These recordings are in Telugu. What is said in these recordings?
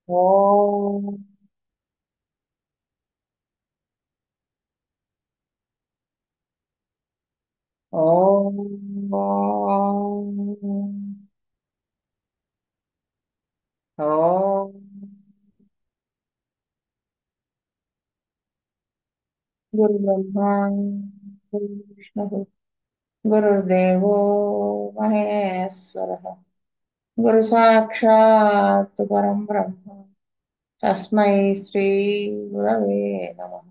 ఓం. ఓం. ఓం. గురు బ్రహ్మ గురు విష్ణు గురుర్దేవో మహేశ్వర గురు సాక్షాత్ పరం బ్రహ్మ తస్మై శ్రీ గురవే నమః.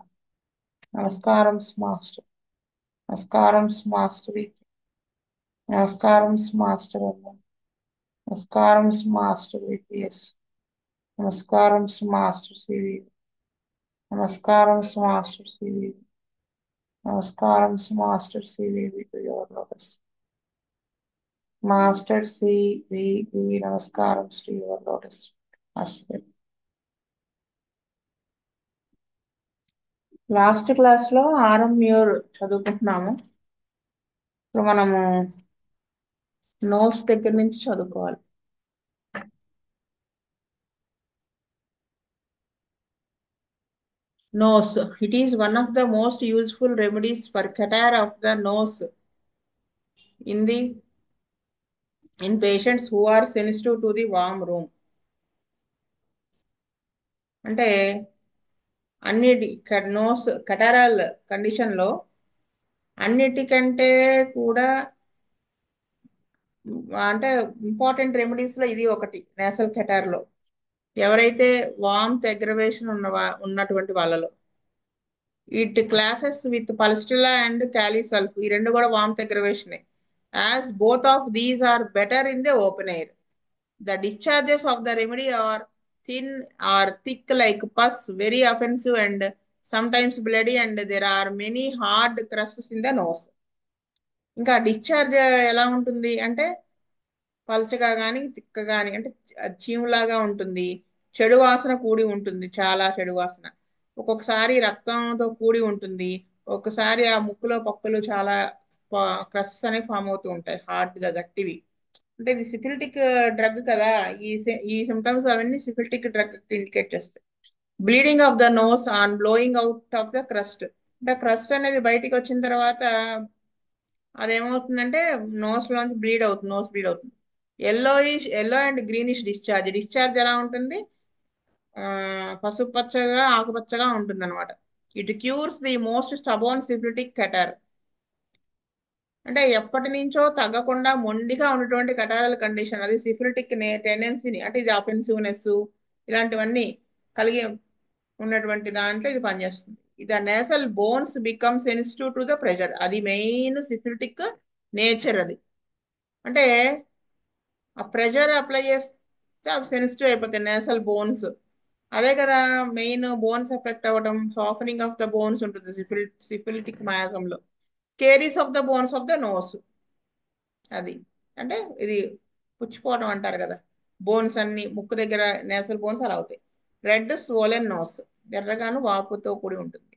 నమస్కారం మాస్టర్. నమస్కారం మాస్టర్. నమస్కారం మాస్టర్ అమ్మ. నమస్కారం మాస్టర్ విపిఎస్. నమస్కారం మాస్టర్ సివి. నమస్కారం మాస్టర్ సివి. నమస్కారం master CV to your lotus. Master CV నమస్కారం to your lotus. Master. Last class లో ఆరం మ్యూర్ చదువుకుంటున్నాము. ఇప్పుడు మనము నోట్స్ దగ్గర నుంచి చదువుకోవాలి. Nose. It is one of the most useful remedies for catarrh of the nose in the in patients who are sensitive to the warm room. అంటే అన్నిటి నోస్ కటారల్ కండిషన్ లో అన్నిటికంటే కూడా అంటే ఇంపార్టెంట్ రెమెడీస్ లో ఇది ఒకటి. నేసల్ కెటార్ లో ఎవరైతే వార్మ్త్ అగ్రవేషన్ ఉన్నటువంటి వాళ్ళలో it classes with pulsatilla and kali sulph ఈ రెండు కూడా warmth aggravation. As both of these are better in the open air. The discharges of the remedy are thin or thick like pus, very offensive and sometimes bloody, and there are many hard crusts in the nose. ఇంకా డిశ్చార్జ్ ఎలా ఉంటుంది అంటే పల్చగా కానీ తిక్క కానీ అంటే చీములాగా ఉంటుంది. చెడు వాసన కూడి ఉంటుంది, చాలా చెడు వాసన. ఒక్కొక్కసారి రక్తంతో కూడి ఉంటుంది. ఒక్కసారి ఆ ముక్కులో పక్కులు చాలా క్రస్ట్స్ అనేవి ఫామ్ అవుతూ ఉంటాయి, హార్డ్ గా గట్టివి. అంటే ఇది సిఫిలిటిక్ డ్రగ్ కదా. ఈ సిమ్టమ్స్ అవన్నీ సిఫిలిటిక్ డ్రగ్ ఇండికేట్ చేస్తాయి. Bleeding of the nose on blowing out of the crust. అంటే క్రస్ట్ అనేది బయటికి వచ్చిన తర్వాత అదేమవుతుందంటే లోంచి నోస్ బ్లీడ్ అవుతుంది. Yellow and greenish discharge. Discharge ఎలా ఉంటుంది? ఆ పసుపు పచ్చగా ఆకుపచ్చగా ఉంటుంది అనమాట. It cures the most stubborn syphilitic catarrh. అంటే ఎప్పటి నుంచో తగ్గకుండా మొండిగా ఉన్నటువంటి కటారల్ కండిషన్, అది సిఫిలిటిక్ టెండెన్సీని అంటే ఇది అఫెన్సివ్నెస్ ఇలాంటివన్నీ కలిగి ఉన్నటువంటి దాంట్లో ఇది పనిచేస్తుంది. ఇది nasal bones become sensitive to the pressure. అది మెయిన్ సిఫిలిటిక్ నేచర్ అది. అంటే ఆ ప్రెషర్ అప్లై చేస్తే అవి సెన్సిటివ్ అయిపోతాయి నేసల్ బోన్స్. అదే కదా మెయిన్ బోన్స్ ఎఫెక్ట్ అవ్వడం. సాఫనింగ్ ఆఫ్ ద బోన్స్ ఉంటుంది సిఫిలిటిక్ మయాజంలో. Caries of the bones of the nose. అది అంటే ఇది పుచ్చిపోవడం అంటారు కదా, బోన్స్ అన్ని ముక్కు దగ్గర నేసల్ బోన్స్ అలా అవుతాయి. Red swollen nose. ఎర్రగాను వాపుతో కూడి ఉంటుంది.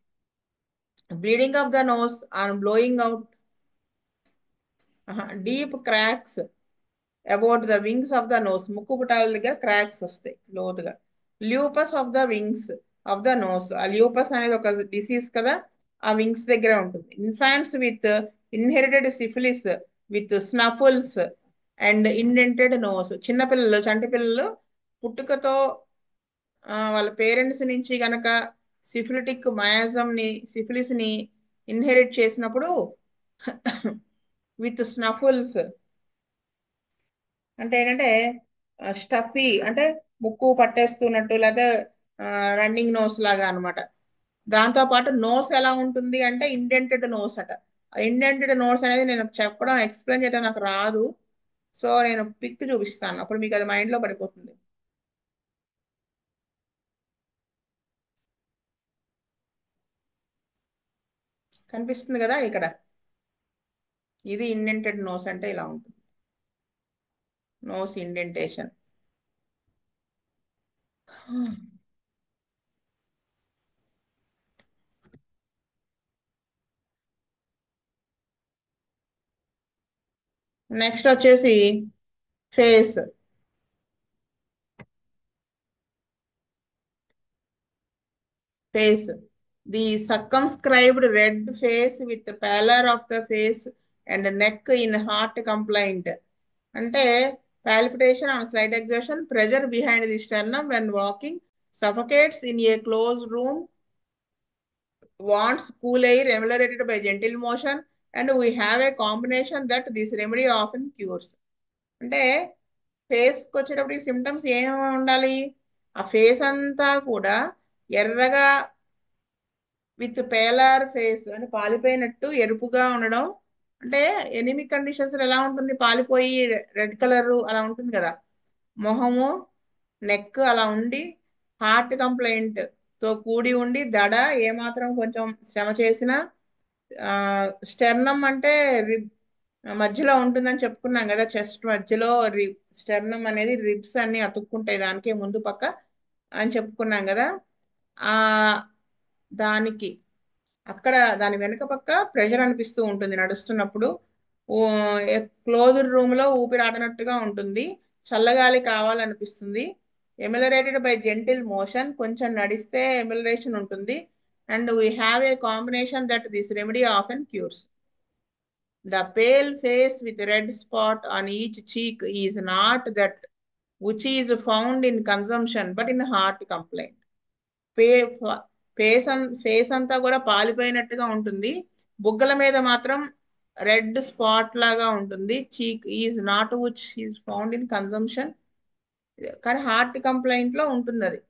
Bleeding of the nose on blowing out. Deep cracks about the wings of the nose. ముక్కు పుటాల దగ్గర క్రాక్స్ వస్తాయి లోతుగా. Lupus of the wings of the nose. ఆ ల్యూపస్ అనేది ఒక డిసీజ్ కదా, ఆ వింగ్స్ దగ్గర ఉంటుంది. Infants with inherited syphilis with snuffles and indented nose. చిన్నపిల్లలు, చంటి పిల్లలు పుట్టుకతో వాళ్ళ పేరెంట్స్ నుంచి గనక సిఫిలిటిక్ మయాజం ని సిఫిలిస్ ని ఇన్హెరిట్ చేసినప్పుడు విత్ స్నఫుల్స్ అంటే ఏంటంటే స్టఫీ అంటే ముక్కు పట్టేస్తున్నట్టు లేదా రన్నింగ్ నోస్ లాగా అనమాట. దాంతో పాటు నోస్ ఎలా ఉంటుంది అంటే ఇండెంటెడ్ నోస్ అట. ఇండెంటెడ్ నోస్ అనేది నేను చెప్పడం ఎక్స్ప్లెయిన్ చేయడం నాకు రాదు. సో నేను పిక్ చూపిస్తాను, అప్పుడు మీకు అది మైండ్ లో పడిపోతుంది. కనిపిస్తుంది కదా ఇక్కడ. ఇది ఇండెంటెడ్ నోస్ అంటే ఇలా ఉంటుంది. Nose indentation. నెక్స్ట్ వచ్చేసి face. face. The circumscribed red face with pallor of the face and neck in heart complaint. అంటే palpitation on slight exertion, pressure behind the sternum when walking, suffocates in a closed room, wants cool air ameliorated by gentle motion, and we have a combination that this remedy often cures. అంటే ఫేస్కి వచ్చేటప్పుడు సిమ్టమ్స్ ఏమేమి ఉండాలి? ఆ ఫేస్ అంతా కూడా ఎర్రగా విత్ పేలార్ ఫేస్ అని పాలిపోయినట్టు ఎరుపుగా ఉండడం. అంటే ఎనిమిక్ కండిషన్స్ ఎలా ఉంటుంది? పాలిపోయి రెడ్ కలర్ అలా ఉంటుంది కదా. మొహము, నెక్ అలా ఉండి, హార్ట్ కంప్లైంట్ తో కూడి ఉండి, దడ ఏమాత్రం కొంచెం శ్రమ చేసినా, స్టెర్నమ్ అంటే రిబ్ మధ్యలో ఉంటుందని చెప్పుకున్నాం కదా. చెస్ట్ మధ్యలో స్టెర్నమ్ అనేది రిబ్స్ అన్ని అతుక్కుంటాయి దానికే ముందు పక్క అని చెప్పుకున్నాం కదా. ఆ దానికి అక్కడ దాని వెనుక పక్క ప్రెషర్ అనిపిస్తూ ఉంటుంది నడుస్తున్నప్పుడు. క్లోజ్డ్ రూమ్ లో ఊపిరాడనట్టుగా ఉంటుంది, చల్లగాలి కావాలనిపిస్తుంది. ఎమిలరేటెడ్ బై జెంటిల్ మోషన్, కొంచెం నడిస్తే ఎమిలరేషన్ ఉంటుంది. And we have a combination that this remedy often cures. The pale face with red spot on each cheek is not that which is found in consumption but in heart complaint. Face అంతా కూడా పాలిపోయినట్టుగా ఉంటుంది, బుగ్గల మీద మాత్రం రెడ్ స్పాట్ లాగా ఉంటుంది. Cheek is not which is found in consumption, కానీ హార్ట్ కంప్లైంట్ లో ఉంటుంది అది.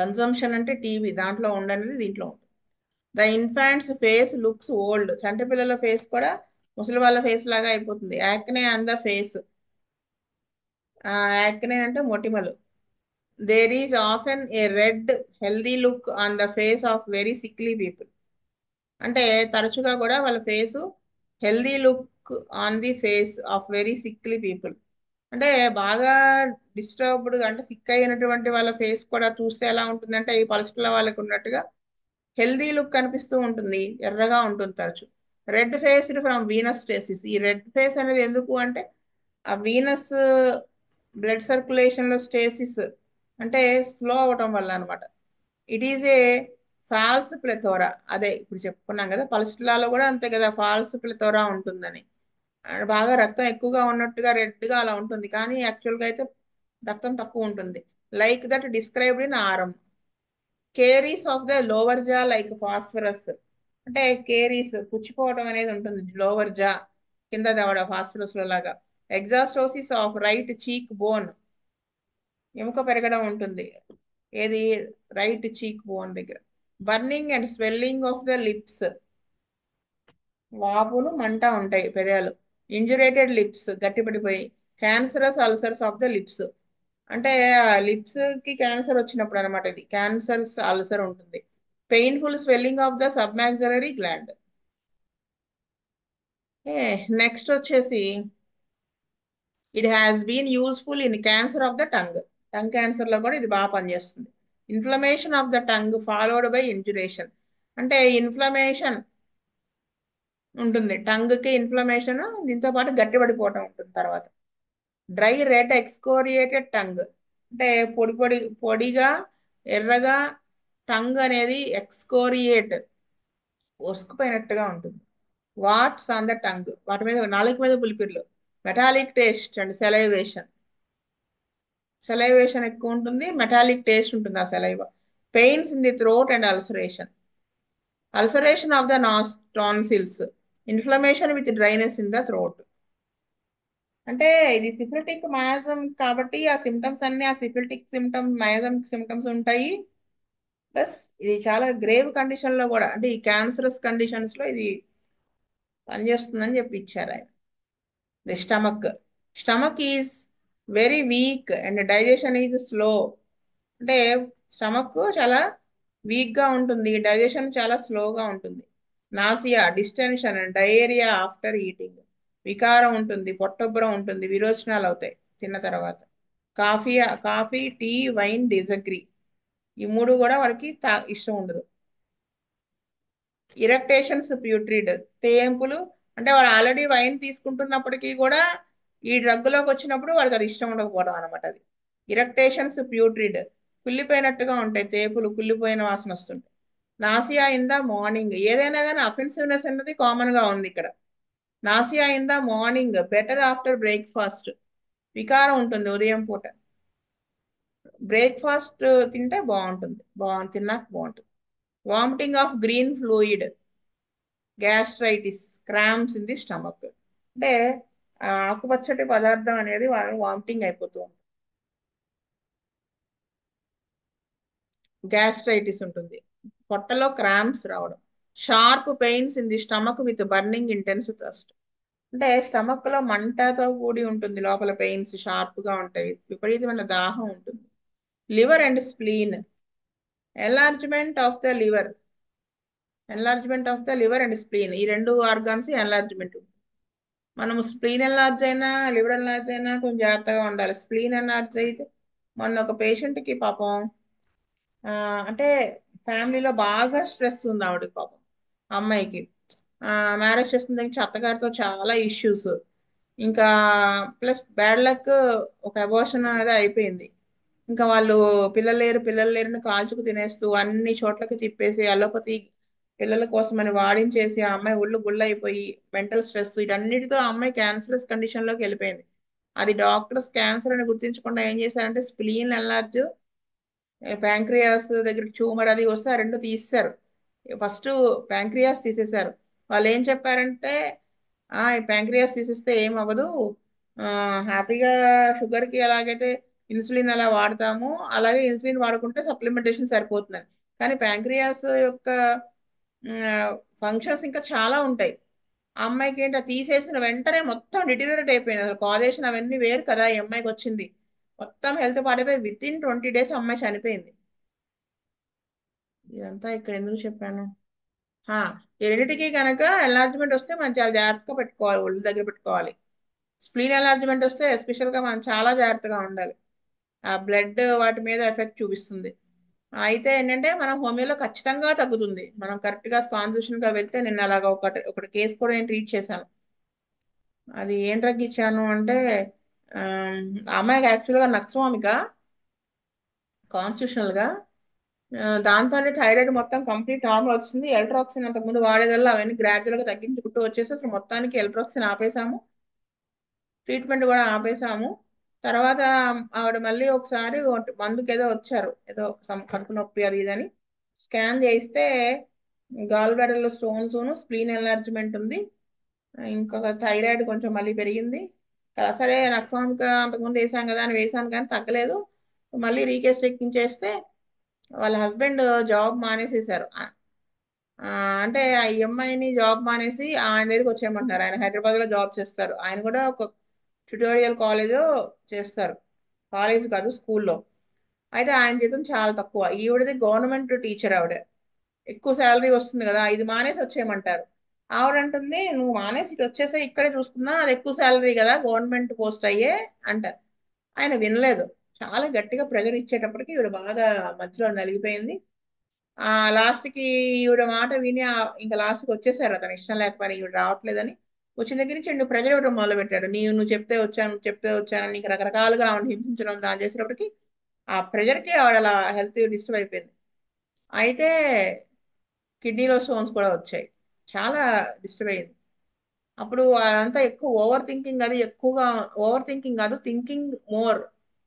కన్సంప్షన్ అంటే టీబీ, దాంట్లో ఉండనేది దీంట్లో ఉంటుంది. The infants face looks old, చంటి పిల్లల ఫేస్ కూడా ముసలి వాళ్ళ ఫేస్ లాగా అయిపోతుంది. Acne on the face, acne అంటే మొటిమలు. There is often a red healthy look on the face of very sickly people. అంటే తరచుగా కూడా వాళ్ళ face healthy look on the face of very sickly people. అంటే బాగా డిస్టర్బ్డ్ అంటే సిక్ అయినటువంటి వాళ్ళ ఫేస్ కూడా చూస్తే ఎలా ఉంటుందంటే ఈ పల్స్ల వాళ్ళకి ఉన్నట్టుగా హెల్దీ లుక్ కనిపిస్తూ ఉంటుంది, ఎర్రగా ఉంటుంది తరచు. Red faced from venous stasis. ఈ రెడ్ ఫేస్ అనేది ఎందుకు అంటే ఆ వీనస్ బ్లడ్ సర్క్యులేషన్ లో స్టేసిస్ అంటే స్లో అవటం వల్ల అనమాట. It is a false plethora. అదే ఇప్పుడు చెప్పుకున్నాం కదా, పల్స్లాలో కూడా అంతే కదా, ఫాల్స్ ప్లెథోరా ఉంటుందని. బాగా రక్తం ఎక్కువగా ఉన్నట్టుగా రెడ్గా అలా ఉంటుంది, కానీ యాక్చువల్గా అయితే రక్తం తక్కువ ఉంటుంది. Like that described in aurum. Caries of the lower jaw like phosphorus. అంటే కేరీస్ పుచ్చిపోవడం అనేది ఉంటుంది లోవర్ జా కింద దవడ ఫాస్ఫరస్ లాగా. Exostosis of right cheek bone, ఎముక పెరగడం ఉంటుంది ఏది, రైట్ చీక్ బోన్ దగ్గర. Burning and swelling of the lips, వాపులు మంట ఉంటాయి పెదాలు. ఇంజురేటెడ్ లిప్స్, గట్టిపడిపోయి. Cancerous ulcers of the lips, అంటే లిప్స్ కి క్యాన్సర్ వచ్చినప్పుడు అనమాట ఇది, క్యాన్సర్స్ అల్సర్ ఉంటుంది. Painful swelling of the submaxillary gland. Next వచ్చేసి it has been useful in cancer of the tongue. Tongue cancer లో కూడా ఇది బాగా పనిచేస్తుంది. Inflammation of the tongue followed by induration. అంటే ఇన్ఫ్లమేషన్ ఉంటుంది టంగ్ కి, ఇన్ఫ్లమేషన్ దీంతో పాటు గట్టిపడిపోవటం ఉంటుంది తర్వాత. డ్రై రెడ్ ఎక్స్కోరియేటెడ్ టంగ్, అంటే పొడిగా ఎర్రగా టంగ్ అనేది ఎక్స్కోరియేట్ ఒసుకుపోయినట్టుగా ఉంటుంది. వాట్స్ ఆన్ ద టంగ్, వాటి మీద నాలుగు మీద పులిపిర్లు. Metallic taste and salivation, salivation ఎక్కువ ఉంటుంది, మెటాలిక్ టేస్ట్ ఉంటుంది ఆ saliva. Pains in the throat and ulceration. Ulceration of the tonsils, inflammation with dryness in the throat. అంటే ఇది సిఫిలిటిక్ మయాజం కాబట్టి ఆ సిమ్టమ్స్ అన్ని ఆ సిఫిలిటిక్ సిమ్టమ్ మయాజం సిమ్టమ్స్ ఉంటాయి. ప్లస్ ఇది చాలా గ్రేవ్ కండిషన్ లో కూడా, అంటే ఈ క్యాన్సరస్ కండిషన్స్ లో ఇది పనిచేస్తుందని చెప్పి ఇచ్చారు ఆయన. The stomach is very weak and digestion is slow. అంటే స్టమక్ చాలా వీక్ గా ఉంటుంది, డైజెషన్ చాలా స్లోగా ఉంటుంది. Nausea, distension and diarrhoea after eating. వికారం ఉంటుంది, పొట్టొబ్బరం ఉంటుంది, విరోచనాలు అవుతాయి తిన్న తర్వాత. Coffee coffee tea wine disagree, ఈ మూడు కూడా వాడికి ఇష్టం ఉండదు. ఇరక్టేషన్స్ ప్యూట్రిడ్, తేంపులు. అంటే వాడు ఆల్రెడీ వైన్ తీసుకుంటున్నప్పటికీ కూడా ఈ డ్రగ్లోకి వచ్చినప్పుడు వాడికి అది ఇష్టం ఉండకపోవడం అనమాట అది. ఇరక్టేషన్స్ ప్యూట్రిడ్, కుళ్ళిపోయినట్టుగా ఉంటాయి, తేపులు కుళ్ళిపోయిన వాసన వస్తుంటాయి. నాసియా ఇన్ ద మార్నింగ్, ఏదైనా కానీ అఫెన్సివ్నెస్ అన్నది కామన్ గా ఉంది ఇక్కడ. Nausea in the morning, better after breakfast, వికారం ఉంటుంది ఉదయం పూట. బ్రేక్ఫాస్ట్ తింటే బాగుంటుంది, తిన్నాక బాగుంటుంది. Vomiting of green fluid, gastritis, cramps in the stomach. అంటే ఆకుపచ్చటి పదార్థం అనేది వాళ్ళు వామిటింగ్ అయిపోతూ ఉంటుంది. గ్యాస్ట్రైటిస్ ఉంటుంది, పొట్టలో క్రాంప్స్ రావడం. Sharp pains in the stomach with burning intense thirst. అంటే స్టమక్ లో మంటతో కూడి ఉంటుంది, లోపల పెయిన్స్ షార్ప్ గా ఉంటాయి, విపరీతమైన దాహం ఉంటుంది. Liver and spleen, enlargement of the liver, enlargement of the liver and spleen, ఈ రెండు ఆర్గాన్స్ ఎన్లార్జ్మెంట్. మనం స్ప్లీన్ ఎన్లార్జ్ అయినా లివర్ ఎన్లార్జ్ అయినా కొంచెం జాగ్రత్తగా ఉండాలి. స్ప్లీన్ ఎన్లార్జ్ అయితే, మొన్న ఒక పేషెంట్ కి పాపం ఆ, అంటే ఫ్యామిలీలో బాగా స్ట్రెస్ ఉంది ఆవిడకి పాపం, అమ్మాయికి. మ్యారేజ్ చేసుకున్న దగ్గర నుంచి అత్తగారితో చాలా ఇష్యూస్, ఇంకా ప్లస్ బ్యాడ్ లక్, ఒక అబోర్షన్ అదే అయిపోయింది. ఇంకా వాళ్ళు పిల్లలు లేరుని కాల్చుకు తినేస్తూ అన్ని చోట్లకి తిప్పేసి అలోపతి పిల్లల కోసం అని వాడించేసి ఆ అమ్మాయి ఒళ్ళు గుళ్ళైపోయి మెంటల్ స్ట్రెస్ వీటన్నిటితో ఆ అమ్మాయి క్యాన్సరస్ కండిషన్ లోకి వెళ్ళిపోయింది. అది డాక్టర్స్ క్యాన్సర్ అని గుర్తించకుండా ఏం చేశారంటే స్ప్లీన్ ఎన్లార్జ్, ప్యాంక్రియాస్ దగ్గరికి ట్యూమర్ అది వస్తే ఆ రెండు తీసేశారు. ఫస్ట్ ప్యాంక్రియాస్ తీసేశారు. వాళ్ళు ఏం చెప్పారంటే ఈ ప్యాంక్రియాస్ తీసేస్తే ఏం అవ్వదు, ఆ, హ్యాపీగా షుగర్కి ఎలాగైతే ఇన్సులిన్ అలా వాడతామో అలాగే ఇన్సులిన్ వాడుకుంటే సప్లిమెంటేషన్ సరిపోతుందని. కానీ ప్యాంక్రియాస్ యొక్క ఫంక్షన్స్ ఇంకా చాలా ఉంటాయి. ఆ అమ్మాయికి ఏంటి, అది తీసేసిన వెంటనే మొత్తం డిటీరియరేట్ అయిపోయింది. అసలు కాజేషన్ అవన్నీ వేరు కదా ఈ అమ్మాయికి వచ్చింది. మొత్తం హెల్త్ పాడైపోయి విత్ ఇన్ 20 days అమ్మాయి చనిపోయింది. ఇదంతా ఇక్కడ ఎందుకు చెప్పాను? హా, ఈ రెండిటికి కనుక ఎన్లార్జ్మెంట్ వస్తే మనం చాలా జాగ్రత్తగా పెట్టుకోవాలి, ఒళ్ళు దగ్గర పెట్టుకోవాలి. స్ప్లీన్ ఎన్లార్జ్మెంట్ వస్తే ఎస్పెషల్ గా మనం చాలా జాగ్రత్తగా ఉండాలి. ఆ బ్లడ్ వాటి మీద ఎఫెక్ట్ చూపిస్తుంది. అయితే ఏంటంటే మనం హోమియోలో ఖచ్చితంగా తగ్గుతుంది, మనం కరెక్ట్ గా కాన్స్టిట్యూషన్ గా వెళ్తే. నిన్న అలాగా ఒకటి కేసు కూడా నేను ట్రీట్ చేశాను. అది ఏం డ్రగ్ ఇచ్చాను అంటే ఆ అమ్మాయికి యాక్చువల్గా నక్స్వామిక కాన్స్టిట్యూషనల్ గా, దాంతోనే థైరాయిడ్ మొత్తం కంప్లీట్ నార్మల్ వచ్చింది. ఎల్ట్రాక్సిన్ అంతకుముందు వాడేదల్లా అవన్నీ గ్రాడ్యువల్ గా తగ్గించుకుంటూ వచ్చేసి అసలు మొత్తానికి ఎల్ట్రాక్సిన్ ఆపేసాము, ట్రీట్మెంట్ కూడా ఆపేసాము. తర్వాత ఆవిడ మళ్ళీ ఒకసారి మందుకి ఏదో వచ్చారు, ఏదో కడుపు నొప్పి అది ఇదని స్కాన్ చేయిస్తే gall bladder stones, spleen enlargement ఉంది, ఇంకొక థైరాయిడ్ కొంచెం మళ్ళీ పెరిగింది. సరే నక్సామిక అంతకుముందు వేసాం కదా అని వేసాను కానీ తగ్గలేదు. మళ్ళీ రీకేస్ ఎక్కించేస్తే వాళ్ళ హస్బెండ్ జాబ్ మానేసేసారు. ఆ, అంటే ఆ అమ్మాయిని జాబ్ మానేసి ఆయన దగ్గరికి వచ్చేయమంటున్నారు. ఆయన హైదరాబాద్ లో జాబ్ చేస్తారు, ఆయన కూడా ఒక ట్యుటోరియల్ కాలేజ్ చేస్తారు, కాలేజ్ కాదు స్కూల్లో. అయితే ఆయన జీతం చాలా తక్కువ, ఈవిడది గవర్నమెంట్ టీచర్ ఆవిడ, ఎక్కువ శాలరీ వస్తుంది కదా, ఇది మానేసి వచ్చేయమంటారు. ఆవిడ అంటుంది నువ్వు మానేసి ఇటు వచ్చేసే ఇక్కడే చూసుకున్నా అది ఎక్కువ శాలరీ కదా గవర్నమెంట్ పోస్ట్ అయ్యే అంటారు. ఆయన వినలేదు, చాలా గట్టిగా ప్రెజర్ ఇచ్చేటప్పటికి ఈవిడ బాగా మధ్యలో నలిగిపోయింది. లాస్ట్ కి ఈవిడ మాట విని ఇంకా లాస్ట్ కి వచ్చేసారు, అతను ఇష్టం లేకపోయినా ఈవిడ రావట్లేదని. వచ్చిన దగ్గర నుంచి నువ్వు ప్రెజర్ ఇవ్వడం మొదలు పెట్టాడు. నువ్వు చెప్తే వచ్చాను, నువ్వు చెప్తే వచ్చాను, నీకు రకరకాలుగా ఆవిడ హింసించడం దాని చేసేటప్పటికి ఆ ప్రెజర్ కి ఆవిడ అలా హెల్త్ డిస్టర్బ్ అయిపోయింది. అయితే కిడ్నీలో స్టోన్స్ కూడా వచ్చాయి, చాలా డిస్టర్బ్ అయింది. అప్పుడు అదంతా ఎక్కువ ఓవర్ థింకింగ్, అది ఎక్కువగా ఓవర్ థింకింగ్ కాదు, థింకింగ్ మోర్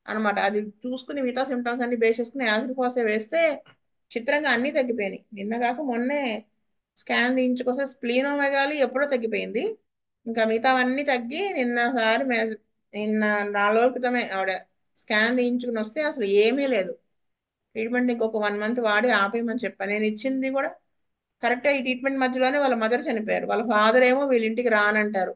అన్నమాట. అది చూసుకుని మిగతా సిమ్టమ్స్ అన్ని బేస్ చేసుకుని యాసిడ్ ఫాసే వేస్తే చిత్రంగా అన్ని తగ్గిపోయినాయి. నిన్న కాక మొన్నే స్కాన్ తీయించుకొస్తే స్ప్లీనోమెగాలి ఎప్పుడో తగ్గిపోయింది, ఇంకా మిగతావన్నీ తగ్గి నిన్న 4 రోజుల క్రితమే ఆవిడ స్కాన్ తీయించుకుని వస్తే అసలు ఏమీ లేదు. ట్రీట్మెంట్ ఇంకొక 1 month వాడి ఆపేయమని చెప్పాను. నేను ఇచ్చింది కూడా కరెక్ట్గా ఈ ట్రీట్మెంట్ మధ్యలోనే వాళ్ళ మదర్ చనిపోయారు. వాళ్ళ ఫాదర్ ఏమో వీళ్ళ ఇంటికి రానంటారు,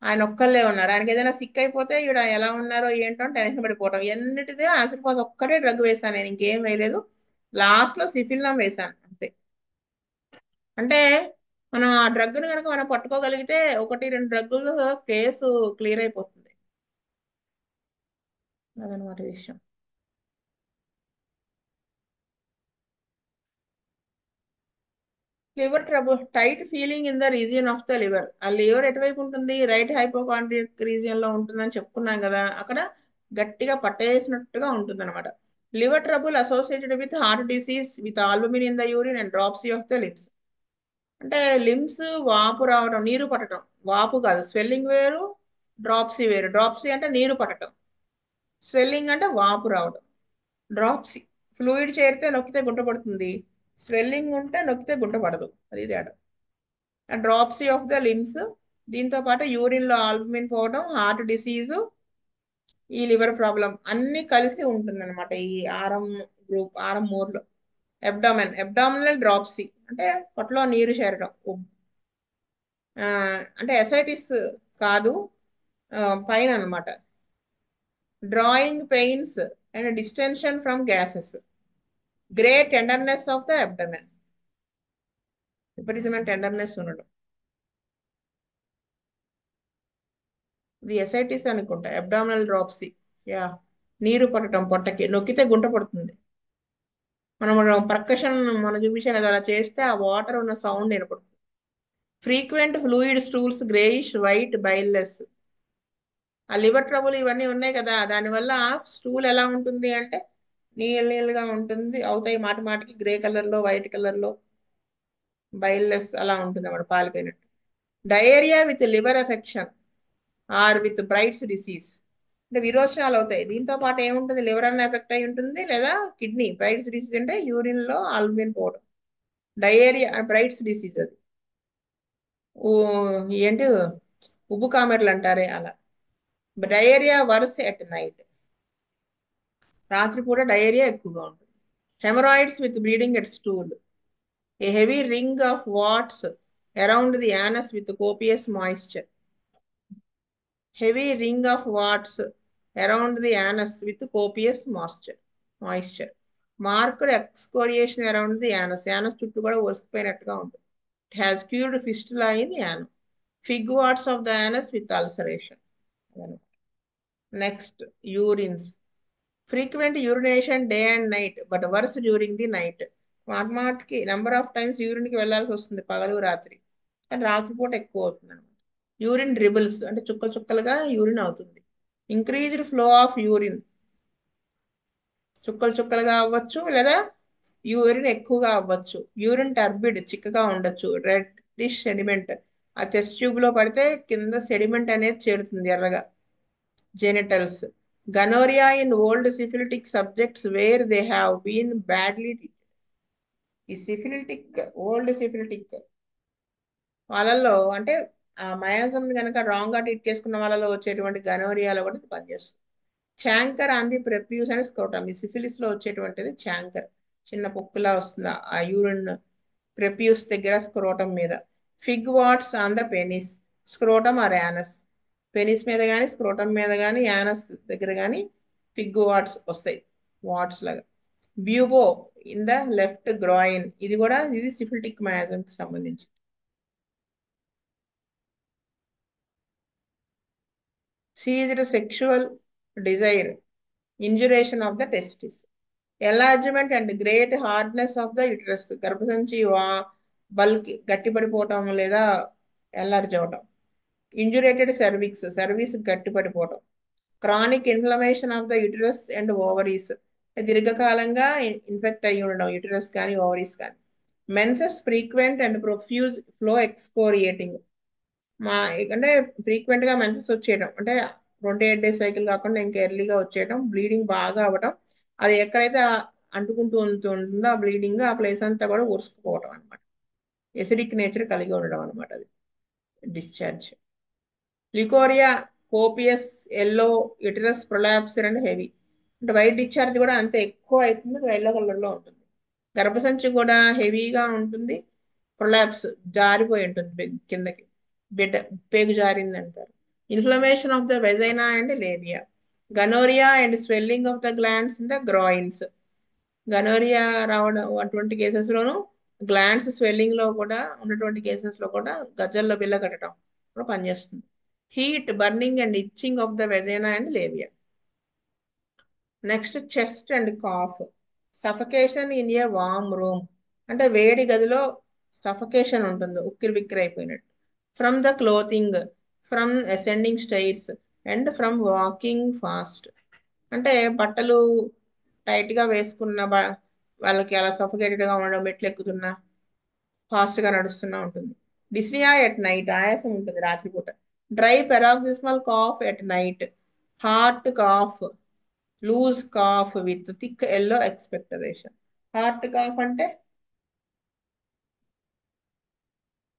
ఆయన ఒక్కళ్ళే ఉన్నారు. ఆయనకి ఏదైనా సిక్ అయిపోతే ఈవిడ ఎలా ఉన్నారో ఏంటో అని టెన్షన్ పడిపోవటం. ఎన్నిటిదే ఆసిఫాస్ ఒక్కటే డ్రగ్ వేశాను, నేను ఇంకేం వేయలేదు. లాస్ట్ లో సిఫిల్నం వేశాను అంతే. అంటే మనం ఆ డ్రగ్ ని కనుక మనం పట్టుకోగలిగితే 1, 2 డ్రగ్గులు కేసు క్లియర్ అయిపోతుంది. అదనమాట విషయం. Liver trouble, tight feeling in the region of the liver. ఆ లివర్ ఎటువైపు ఉంటుంది, రైట్ హైపోకాండ్రియాక్ రీజియన్ లో ఉంటుందని చెప్పుకున్నాం కదా, అక్కడ గట్టిగా పట్టేసినట్టుగా ఉంటుంది అనమాట. Liver trouble associated with heart disease with albumin in the urine and dropsy of the limbs. అంటే లిమ్స్ వాపు రావడం, నీరు పట్టడం. వాపు కాదు, స్వెల్లింగ్ వేరు, డ్రాప్సీ వేరు. డ్రాప్సీ అంటే నీరు పట్టడం, స్వెల్లింగ్ అంటే వాపు రావడం. డ్రాప్సీ ఫ్లూయిడ్ చేరితే నొక్కితే గుంట పడుతుంది, స్వెల్లింగ్ ఉంటే నొక్కితే గుంట పడదు, అది తేడా. డ్రాప్సీ ఆఫ్ ద లిమ్స్, దీంతో పాటు యూరిన్ లో ఆల్బమిన్ పోవడం, హార్ట్ డిసీజు, ఈ లివర్ ప్రాబ్లం అన్ని కలిసి ఉంటుంది అనమాట ఈ ఆర్ఎం గ్రూప్, ఆర్ఎం మోర్ లో. అబ్డామినల్ డ్రాప్సీ అంటే పొట్టలో నీరు చేరడం. ఆ, అంటే ఎసైటిస్ కాదు, పైన అనమాట. Drawing pains and distension from gases. Great tenderness of the abdomen, విపరీతమైన టెండర్నెస్ ఉండడం. ఇది ఎసైటిస్ అనుకుంటా, అబ్డామినల్ డ్రాప్సీ. యా, నీరు పట్టడం పొట్టకి, నొక్కితే గుంట పడుతుంది. మనం పర్కషన్ మనం చూపించాం కదా, అలా చేస్తే ఆ వాటర్ ఉన్న సౌండ్ ఏర్పడుతుంది. Frequent fluid stools, greyish white bileless. ఆ లివర్ ట్రబుల్ ఇవన్నీ ఉన్నాయి కదా, దానివల్ల స్టూల్ ఎలా ఉంటుంది అంటే నీళ్ళు నీళ్ళుగా ఉంటుంది, అవుతాయి మాటి మాటికి, గ్రే కలర్ లో వైట్ కలర్ లో, బైల్లెస్ అలా ఉంటుంది అన్నమాట, పాలిపోయినట్టు. Diarrhoea with liver affection or with Bright's disease. అంటే విరోచనాలు అవుతాయి, దీంతో పాటు ఏముంటుంది, లివర్ అన్న ఎఫెక్ట్ అయి ఉంటుంది, లేదా కిడ్నీ. బ్రైట్స్ డిసీజ్ అంటే యూరిన్ లో ఆల్బమిన్ పోవడం. డయేరియా బ్రైట్స్ డిసీజ్ అది. ఏంటి, ఉబ్బు కామెర్లు అంటారే అలా. డయేరియా వర్స్ ఎట్ నైట్, రాత్రిపూట డయేరియా ఎక్కువగా ఉంటుంది. Haemorrhoids with bleeding at stool. A heavy ring of warts around the anus with copious moisture. Heavy ring of warts around the anus with copious moisture. Marked excoriation around the anus. Anus చుట్టూ కూడా వసిపోయినట్టుగా ఉంటుంది. It has cured fistula in anus. Fig warts of the anus with ulceration. Next, urines. Frequent urination day and night but worse during the night. మాటిమాటికి నెంబర్ ఆఫ్ టైమ్స్ యూరిన్కి వెళ్లాల్సి వస్తుంది, పగలు రాత్రి, కానీ రాత్రిపూట ఎక్కువ అవుతుంది అనమాట. యూరిన్ డ్రిబుల్స్ అంటే చుక్కలు చుక్కలుగా యూరిన్ అవుతుంది. ఇంక్రీజ్డ్ ఫ్లో ఆఫ్ యూరిన్, చుక్కలు చుక్కలుగా అవ్వచ్చు, లేదా యూరిన్ ఎక్కువగా అవ్వచ్చు. యూరిన్ టర్బిడ్, చిక్కగా ఉండొచ్చు. రెడ్ డిష్ సెడిమెంట్, ఆ చెస్ట్ ట్యూబ్ లో పడితే కింద సెడిమెంట్ అనేది చేరుతుంది ఎర్రగా. Genitals. Gonorrhoea in old syphilitic subjects where they have been badly. ఈ సిఫిలిటిక్, ఓల్డ్ సిఫిలిటిక్ వాళ్ళల్లో అంటే ఆ మయాజం కనుక రాంగ్ గా ట్రీట్ చేసుకున్న వాళ్ళలో వచ్చేటువంటి గనోరియాలో కూడా ఇది పనిచేస్తుంది. చాంకర్ ఆన్ ది ప్రెప్యూస్ అని స్క్రోటమ్. ఈ సిఫిలిస్ లో వచ్చేటువంటిది చాంకర్, చిన్న పొక్కులా వస్తుంది ఆ యూరిన్ ప్రెప్యూస్ దగ్గర, స్క్రోటం మీద. Fig warts on the penis, scrotum or anus. Penis మీద కానీ, స్క్రోటం మీద కానీ, యానస్ దగ్గర కానీ ఫిగ్ వాట్స్ వస్తాయి, వాట్స్ లాగా. Bubo in the left groin, ఇది కూడా ఇది సిఫిలిటిక్ మయాజం కి సంబంధించి. Ceased sexual desire, induration of the testis. Enlargement and great hardness of the uterus. గర్భసంచి బల్క్ గట్టిపడిపోవటం లేదా ఎన్లార్జ్ అవటం. ఇంజురేటెడ్ సర్విక్స్, సర్వీస్ గట్టిపడిపోవటం. Chronic inflammation of the uterus and ovaries, దీర్ఘకాలంగా ఇన్ఫెక్ట్ అయ్యి ఉండడం యుటరస్ కానీ ఓవరీస్ కానీ. Menses frequent and profuse flow excoriating. మా అంటే ఫ్రీక్వెంట్ గా మెన్సెస్ వచ్చేయడం అంటే 28 days సైకిల్ కాకుండా ఇంకా ఎర్లీగా వచ్చేయడం, బ్లీడింగ్ బాగా అవ్వడం. అది ఎక్కడైతే అంటుకుంటూ ఉంటుందో ఆ బ్లీడింగ్, ఆ ప్లేస్ అంతా కూడా ఉరుసుకుపోవడం అనమాట. ఎసిడిక్ నేచర్ కలిగి ఉండడం అనమాట అది discharge. Leucorrhoea, copious yellow, uterus prolapsed and heavy. అంటే వైట్ డిశ్చార్జ్ కూడా అంతే ఎక్కువ అవుతుంది, ఎల్లో కలర్ లో ఉంటుంది. గర్భసంచి కూడా హెవీగా ఉంటుంది, ప్రొలాప్స్ జారిపోయి ఉంటుంది కిందకి, బిడ్డ పేగు జారింది అంటారు. Inflammation of the vagina and లేబియా. Gonorrhoea and swelling of the glands in the groins. Gonorrhoea రావడం అటువంటి కేసెస్ లోను, గ్లాండ్స్ స్వెల్లింగ్ లో కూడా ఉన్నటువంటి కేసెస్ లో కూడా గజ్జల్లో బిల్ల కట్టడం కూడా పనిచేస్తుంది. Heat, burning and itching of the vagina and labia. Next, chest and cough. Suffocation in a warm room, అంటే వేడి గదిలో సఫకేషన్ ఉంటుంది, ఉక్కిరి బిక్కిరి అయిపోయినట్టు. From the clothing, from ascending stairs and from walking fast. అంటే బట్టలు టైట్ గా వేసుకున్న వాళ్ళకి అలా సఫికేటెడ్ గా ఉండడం, మెట్లు ఎక్కుతున్నా ఫాస్ట్ గా నడుస్తున్నా ఉంటుంది. డిస్నియా ఎట్ నైట్, ఆయాసం ఉంటుంది రాత్రిపూట. Dry paroxysmal cough at night, heart cough, loose cough with thick yellow expectoration. Heart cough అంటే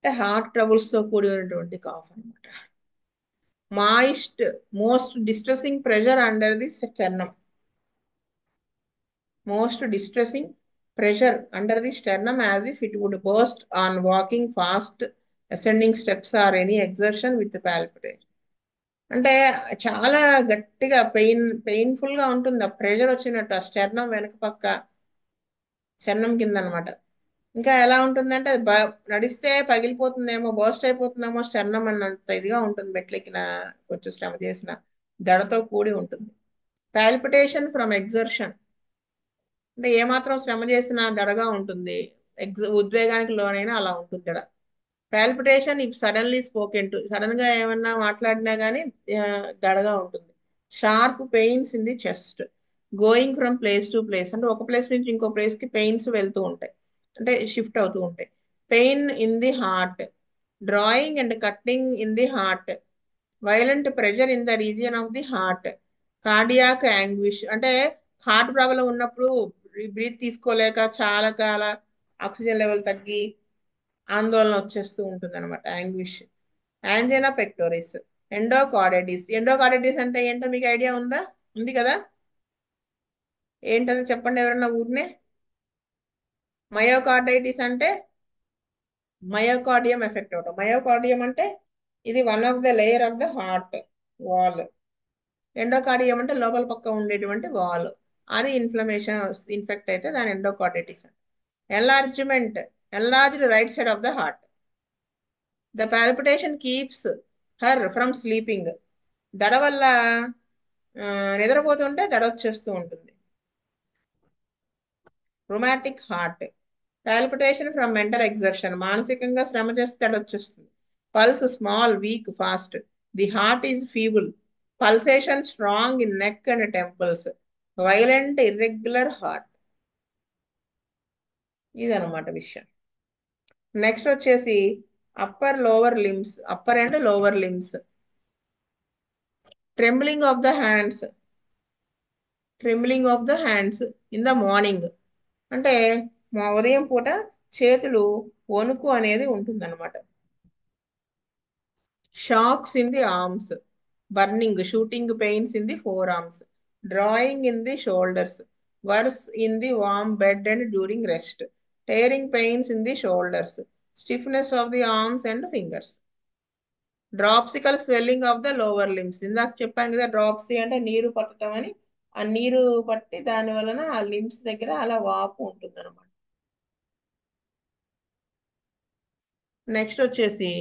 హార్ట్ ట్రబుల్స్ తో కూడినటువంటి కాఫ్ అన్నమాట. Moist, most distressing pressure under the sternum. Most distressing pressure under the sternum as if it would burst on walking fast ascending steps or any exertion with palpitation. అంటే చాలా గట్టిగా పెయిన్ఫుల్ గా ఉంటుంది. ఆ ప్రెషర్ వచ్చినట్టు ఆ స్టెర్నం వెనక పక్క, స్టెర్నం కింద అనమాట. ఇంకా ఎలా ఉంటుందంటే అది నడిస్తే పగిలిపోతుందేమో, బర్స్ట్ అయిపోతుందేమో స్టెర్నం అన్నంత ఇదిగా ఉంటుంది. మెట్లెక్కిన కొంచెం శ్రమ చేసిన దడతో కూడి ఉంటుంది. పాల్పిటేషన్ ఫ్రమ్ ఎగ్జర్షన్ అంటే ఏమాత్రం శ్రమ చేసినా దడగా ఉంటుంది. ఉద్వేగానికి లోనైనా అలా ఉంటుంది దడ. Palpitation if suddenly spoken to, sudden గా ఏమన్నా మాట్లాడినా గానీ దడగా ఉంటుంది. Sharp pains in the chest, going from place to place అంటే ఒక ప్లేస్ నుంచి ఇంకో ప్లేస్ కి పెయిన్స్ వెళ్తూ ఉంటాయి, అంటే షిఫ్ట్ అవుతూ ఉంటాయి. Pain in the heart, drawing and cutting in the heart, violent pressure in the region of the heart, cardiac anguish అంటే హార్ట్ ప్రాబ్లం ఉన్నప్పుడు బ్రీత్ తీసుకోలేక చాలా కాల ఆక్సిజన్ లెవెల్ తగ్గి ఆందోళన వచ్చేస్తూ ఉంటుంది అనమాట, anguish. Angina pectoris, endocarditis. Endocarditis అంటే ఏంటో మీకు ఐడియా ఉందా? ఉంది కదా, ఏంటది చెప్పండి ఎవరన్నా ఊరినే. మయోకార్డైటిస్ అంటే మయోకార్డియం ఎఫెక్ట్ అవటం. మయోకార్డియం అంటే ఇది one of the layer of the heart wall. Endocardium అంటే లోపల పక్క ఉండేటువంటి వాల్, అది ఇన్ఫ్లమేషన్ ఇన్ఫెక్ట్ అయితే దాని endocarditis. Enlargement, enlarged right side of the heart. The palpitation keeps her from sleeping. దడ వల్ల నిద్రపోతుంటే దడ వచ్చేస్తూ ఉంటుంది. Rheumatic heart, palpitation from mental exertion, మానసికంగా శ్రమ చేస్తే దడ వచ్చేస్తుంది. Pulse small, weak, fast. The heart is feeble, pulsation strong in neck and temples, violent irregular heart. ఇదనమాట విషయం. నెక్స్ట్ వచ్చేసి upper lower limbs, upper and lower limbs. Trembling of the hands, trembling of the hands in the morning అంటే మా ఉదయం పూట చేతులు వణుకు అనేది ఉంటుందన్నమాట. Shocks in the arms, burning, shooting pains in the forearms, drawing in the shoulders, worse in the warm bed and during rest, tearing pains in the shoulders, stiffness of the arms and fingers, dropsical swelling of the lower limbs. ఇందాక చెప్పాను కదా డ్రాప్సీ అంటే నీరు పట్టడం అని. ఆ నీరు పట్టి దాని వలన ఆ లిమ్స్ దగ్గర అలా వాపు ఉంటుంది అనమాట. నెక్స్ట్ వచ్చేసి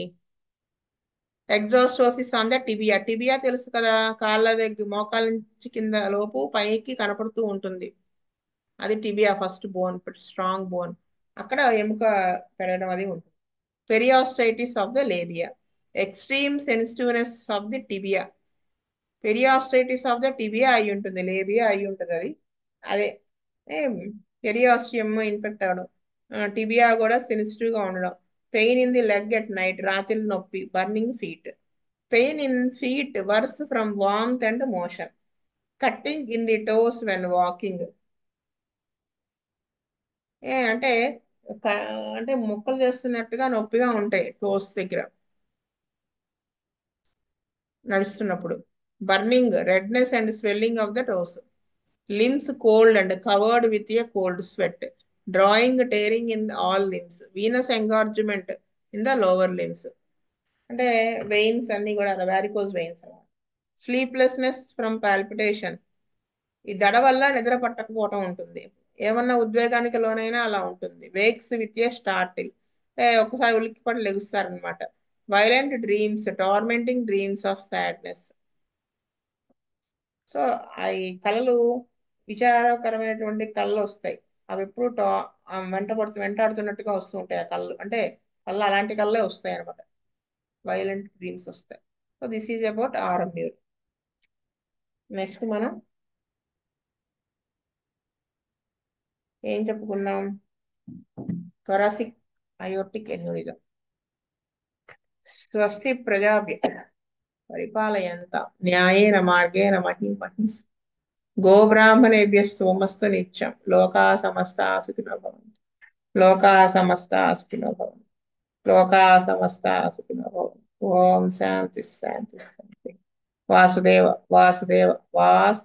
ఎగ్జాస్టోసిస్ ఆన్ ద టిబియా. టిబియా తెలుసు కదా, కాళ్ళ దగ్గర మోకాళ్ళ నుంచి కింద లోపు పైకి కనపడుతూ ఉంటుంది, అది tibia first bone, strong bone. అక్కడ ఎముక పెరగడం అది ఉంటుంది. Periostitis of the tibia, extreme sensitiveness of the tibia. Periostitis of the tibia అయి ఉంటుంది, లేబియా అయి ఉంటుంది అది. అదే పెరియాస్టియం ఇన్ఫెక్ట్ అవడం, టిబియా కూడా సెన్సిటివ్ గా ఉండడం. Pain in the leg at night, రాత్రి నొప్పి. Burning feet, pain in feet worse from warmth and motion. Cutting in the toes when walking, అంటే క- అంటే ముక్కలు చేస్తున్నట్టుగా నొప్పిగా ఉంటాయి టోస్ దగ్గర నడుస్తున్నప్పుడు. Burning, redness and swelling of the toes. Limbs cold and covered with a cold sweat, drawing, tearing in all limbs. Venous engorgement in the lower limbs అంటే వెయిన్స్ అన్ని కూడా varicose veins. Sleeplessness from palpitation, ఈ దడ వల్ల నిద్ర పట్టకపోవటం ఉంటుంది, ఏమన్నా ఉద్వేగానికి లోనైనా అలా ఉంటుంది. వేక్స్ విత్ ఏ స్టార్టిల్, ఒకసారి ఉలిక్కిపడి లెగుస్తారనమాట. Violent dreams, tormenting dreams of sadness. So ఈ కళలు విచారకరమైనటువంటి కళలు వస్తాయి. అవి ఎప్పుడు వెంటాడుతున్నట్టుగా వస్తూ ఉంటాయి ఆ కళ్ళు, అంటే కళ్ళు అలాంటి కళ్ళే వస్తాయి అనమాట, వైలెంట్ డ్రీమ్స్ వస్తాయి. So this is about aurum mur. Next మనం ఏం చెప్పుకున్నాం? Thoracic aortic aneurysm. స్వస్తి ప్రజాభ్య పరిపాలయంత న్యాయేన మార్గేణ మహిం మహిష్ గోబ్రాహ్మణేభ్యः సోమస్తు నిత్యం లోకా సమస్తా సుఖినో భవంతు. లోకా సమస్తా సుఖినో భవంతు. లోకా సమస్తా సుఖినో భవంతు. ఓం శాంతి శాంతి శాంతి. వాసుదేవ వాసుదేవ వాసు